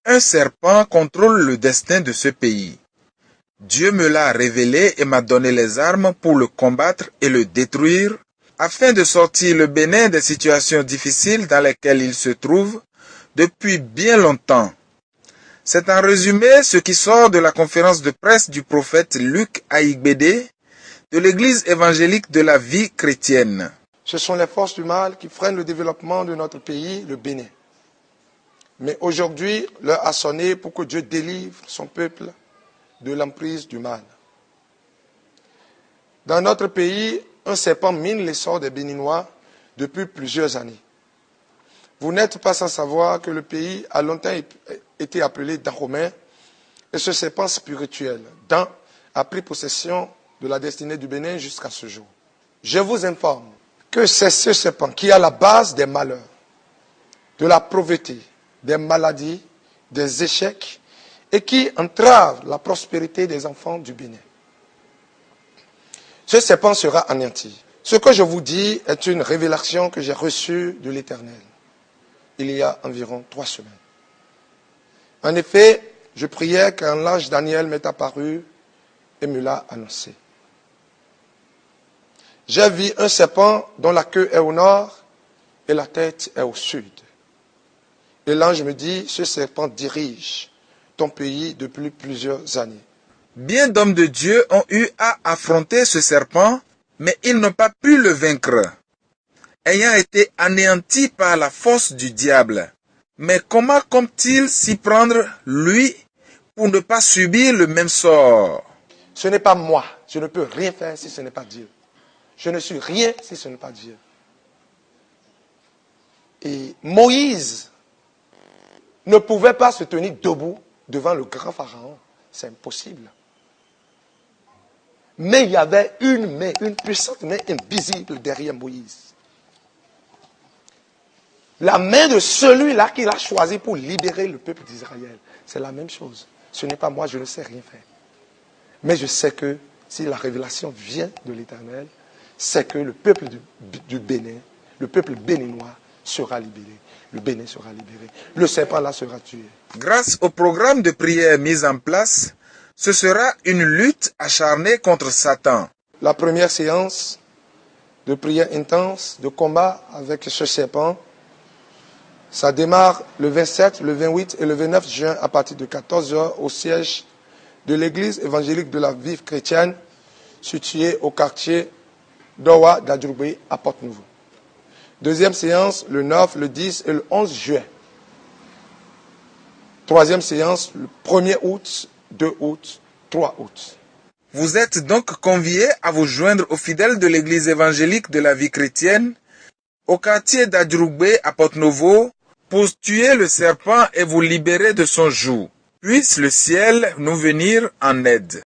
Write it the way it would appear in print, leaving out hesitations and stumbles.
Un serpent contrôle le destin de ce pays. Dieu me l'a révélé et m'a donné les armes pour le combattre et le détruire, afin de sortir le Bénin des situations difficiles dans lesquelles il se trouve depuis bien longtemps. C'est en résumé ce qui sort de la conférence de presse du prophète Luc Aigbédé de l'Église évangélique de la vie chrétienne. Ce sont les forces du mal qui freinent le développement de notre pays, le Bénin. Mais aujourd'hui, l'heure a sonné pour que Dieu délivre son peuple de l'emprise du mal. Dans notre pays, un serpent mine l'essor des Béninois depuis plusieurs années. Vous n'êtes pas sans savoir que le pays a longtemps été appelé Dahomey et ce serpent spirituel, Dan, a pris possession de la destinée du Bénin jusqu'à ce jour. Je vous informe que c'est ce serpent qui est à la base des malheurs, de la pauvreté, des maladies, des échecs et qui entrave la prospérité des enfants du Bénin. Ce serpent sera anéanti. Ce que je vous dis est une révélation que j'ai reçue de l'Éternel il y a environ 3 semaines. En effet, je priais quand l'ange Daniel m'est apparu et me l'a annoncé. J'ai vu un serpent dont la queue est au nord et la tête est au sud. Et l'ange me dit, ce serpent dirige ton pays depuis plusieurs années. Bien d'hommes de Dieu ont eu à affronter ce serpent, mais ils n'ont pas pu le vaincre, ayant été anéantis par la force du diable. Mais comment compte-t-il s'y prendre, lui, pour ne pas subir le même sort? Ce n'est pas moi. Je ne peux rien faire si ce n'est pas Dieu. Je ne suis rien si ce n'est pas Dieu. Et Moïse ne pouvait pas se tenir debout devant le grand pharaon. C'est impossible. Mais il y avait une main, une puissante main invisible derrière Moïse. La main de celui-là qu'il a choisi pour libérer le peuple d'Israël. C'est la même chose. Ce n'est pas moi, je ne sais rien faire. Mais je sais que si la révélation vient de l'Éternel, c'est que le peuple du Bénin, le peuple béninois sera libéré. Le Bénin sera libéré. Le serpent là sera tué. Grâce au programme de prière mis en place, ce sera une lutte acharnée contre Satan. La première séance de prière intense, de combat avec ce serpent, ça démarre le 27, le 28 et le 29 juin à partir de 14h au siège de l'Église évangélique de la vie chrétienne située au quartier d'Owa d'Adjourgbé à Porte-Nouveau. Deuxième séance le 9, le 10 et le 11 juin. Troisième séance le 1er août, 2 août, 3 août. Vous êtes donc conviés à vous joindre aux fidèles de l'Église évangélique de la vie chrétienne au quartier d'Adjourgbé à Porte-Nouveau pour tuer le serpent et vous libérer de son joug. Puisse le ciel nous venir en aide.